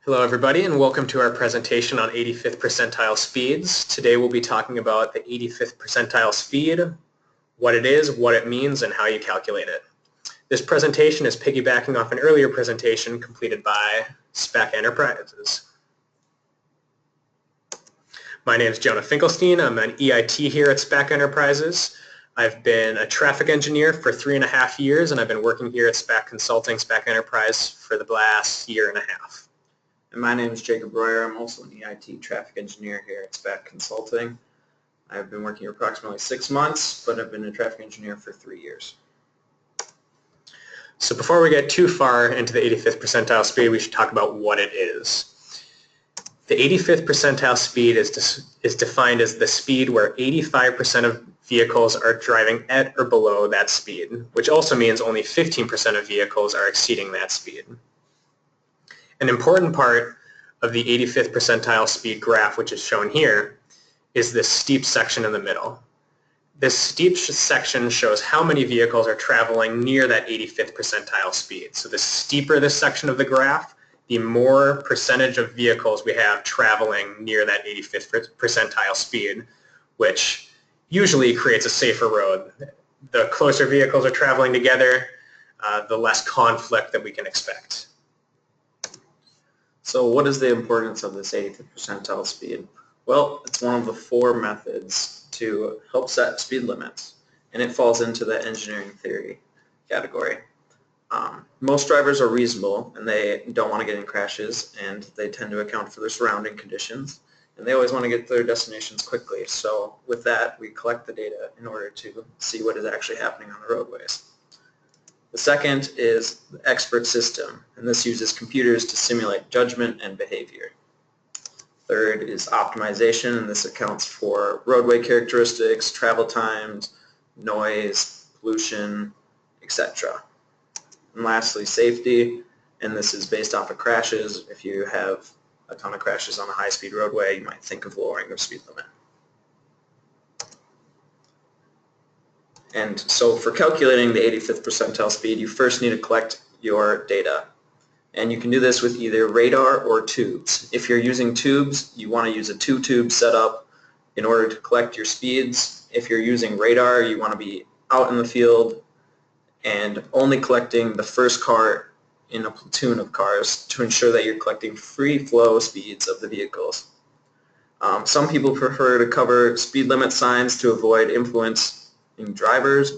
Hello everybody and welcome to our presentation on 85th percentile speeds. Today we'll be talking about the 85th percentile speed, what it is, what it means, and how you calculate it. This presentation is piggybacking off an earlier presentation completed by SPAC Enterprises. My name is Jonah Finkelstein. I'm an EIT here at SPAC Enterprises. I've been a traffic engineer for 3.5 years and I've been working here at SPAC Consulting, SPAC Enterprise for the last 1.5 years. And my name is Jacob Royer. I'm also an EIT traffic engineer here at SPAC Consulting. I've been working here approximately 6 months, but I've been a traffic engineer for 3 years. So before we get too far into the 85th percentile speed, we should talk about what it is. The 85th percentile speed is defined as the speed where 85% of vehicles are driving at or below that speed, which also means only 15% of vehicles are exceeding that speed. An important part of the 85th percentile speed graph, which is shown here, is this steep section in the middle. This steep section shows how many vehicles are traveling near that 85th percentile speed. So the steeper this section of the graph, the more percentage of vehicles we have traveling near that 85th percentile speed, which usually creates a safer road. The closer vehicles are traveling together, the less conflict that we can expect. So what is the importance of this 85th percentile speed? Well, it's one of the 4 methods to help set speed limits, and it falls into the engineering theory category. Most drivers are reasonable and they don't want to get in crashes, and they tend to account for their surrounding conditions, and they always want to get to their destinations quickly. So with that, we collect the data in order to see what is actually happening on the roadways. The second is the expert system, and this uses computers to simulate judgment and behavior. Third is optimization, and this accounts for roadway characteristics, travel times, noise, pollution, etc. And lastly, safety, and this is based off of crashes. If you have a ton of crashes on a high-speed roadway, you might think of lowering the speed limit. And so for calculating the 85th percentile speed, you first need to collect your data. And you can do this with either radar or tubes. If you're using tubes, you want to use a 2-tube setup in order to collect your speeds. If you're using radar, you want to be out in the field and only collecting the first car in a platoon of cars to ensure that you're collecting free flow speeds of the vehicles. Some people prefer to cover speed limit signs to avoid influencing drivers,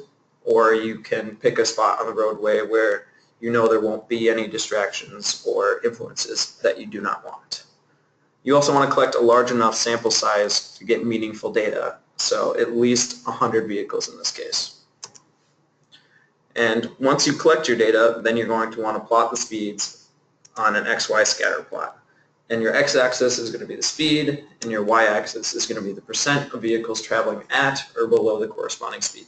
or you can pick a spot on the roadway where you know there won't be any distractions or influences that you do not want. You also want to collect a large enough sample size to get meaningful data, so at least 100 vehicles in this case. And once you collect your data, then you're going to want to plot the speeds on an XY scatter plot. And your x-axis is going to be the speed, and your y-axis is going to be the percent of vehicles traveling at or below the corresponding speed.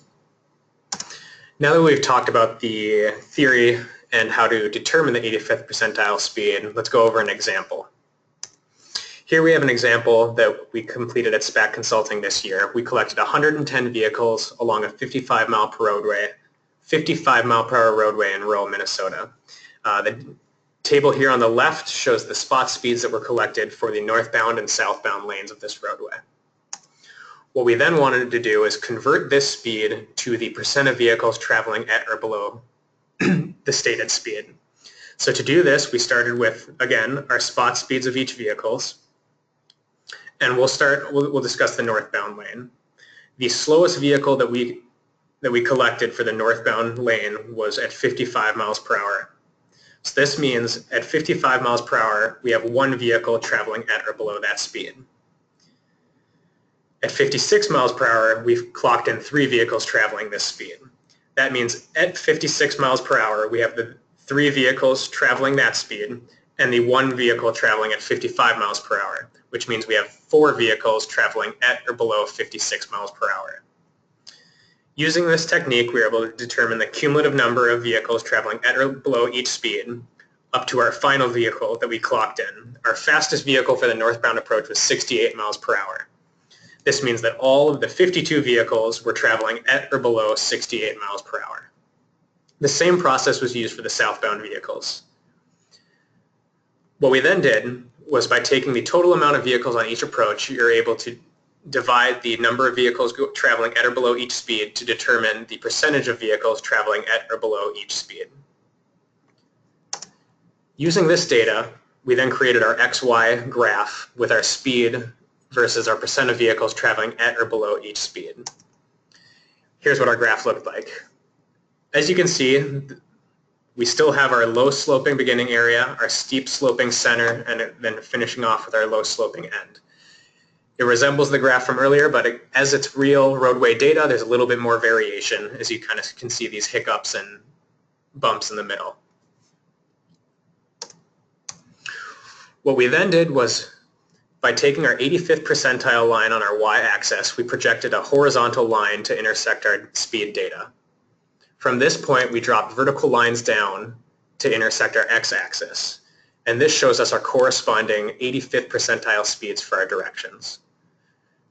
Now that we've talked about the theory and how to determine the 85th percentile speed, let's go over an example. Here we have an example that we completed at SPAC Consulting this year. We collected 110 vehicles along a 55 mile per hour roadway in rural Minnesota. The table here on the left shows the spot speeds that were collected for the northbound and southbound lanes of this roadway. What we then wanted to do is convert this speed to the percent of vehicles traveling at or below the stated speed. So to do this, we started with, again, our spot speeds of each vehicles, and we'll discuss the northbound lane. The slowest vehicle that we collected for the northbound lane was at 55 miles per hour. So this means at 55 miles per hour, we have 1 vehicle traveling at or below that speed. At 56 miles per hour, we've clocked in 3 vehicles traveling this speed. That means at 56 miles per hour, we have the 3 vehicles traveling that speed and the 1 vehicle traveling at 55 miles per hour, which means we have 4 vehicles traveling at or below 56 miles per hour. Using this technique, we were able to determine the cumulative number of vehicles traveling at or below each speed up to our final vehicle that we clocked in. Our fastest vehicle for the northbound approach was 68 miles per hour. This means that all of the 52 vehicles were traveling at or below 68 miles per hour. The same process was used for the southbound vehicles. What we then did was, by taking the total amount of vehicles on each approach, you're able to divide the number of vehicles traveling at or below each speed to determine the percentage of vehicles traveling at or below each speed. Using this data, we then created our XY graph with our speed versus our percent of vehicles traveling at or below each speed. Here's what our graph looked like. As you can see, we still have our low sloping beginning area, our steep sloping center, and then finishing off with our low sloping end. It resembles the graph from earlier, but as it's real roadway data, there's a little bit more variation, as you kind of can see these hiccups and bumps in the middle. What we then did was, by taking our 85th percentile line on our y-axis, we projected a horizontal line to intersect our speed data. From this point, we dropped vertical lines down to intersect our x-axis, and this shows us our corresponding 85th percentile speeds for our directions.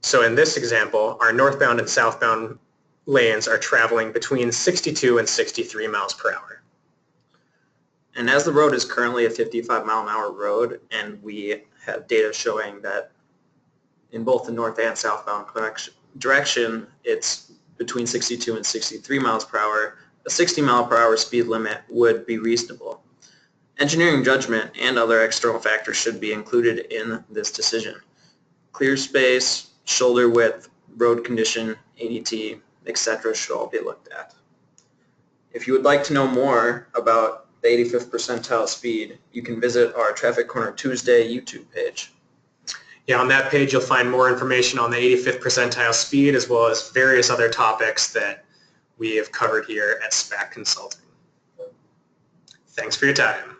So in this example, our northbound and southbound lanes are traveling between 62 and 63 miles per hour. And as the road is currently a 55-mile-an-hour road, and we have data showing that in both the north and southbound direction, it's between 62 and 63 miles per hour, a 60-mile-per-hour speed limit would be reasonable. Engineering judgment and other external factors should be included in this decision. Clear space, shoulder width, road condition, ADT, etc. should all be looked at. If you would like to know more about the 85th percentile speed, you can visit our Traffic Corner Tuesday YouTube page. Yeah, on that page you'll find more information on the 85th percentile speed, as well as various other topics that we have covered here at SPAC Consulting. Thanks for your time.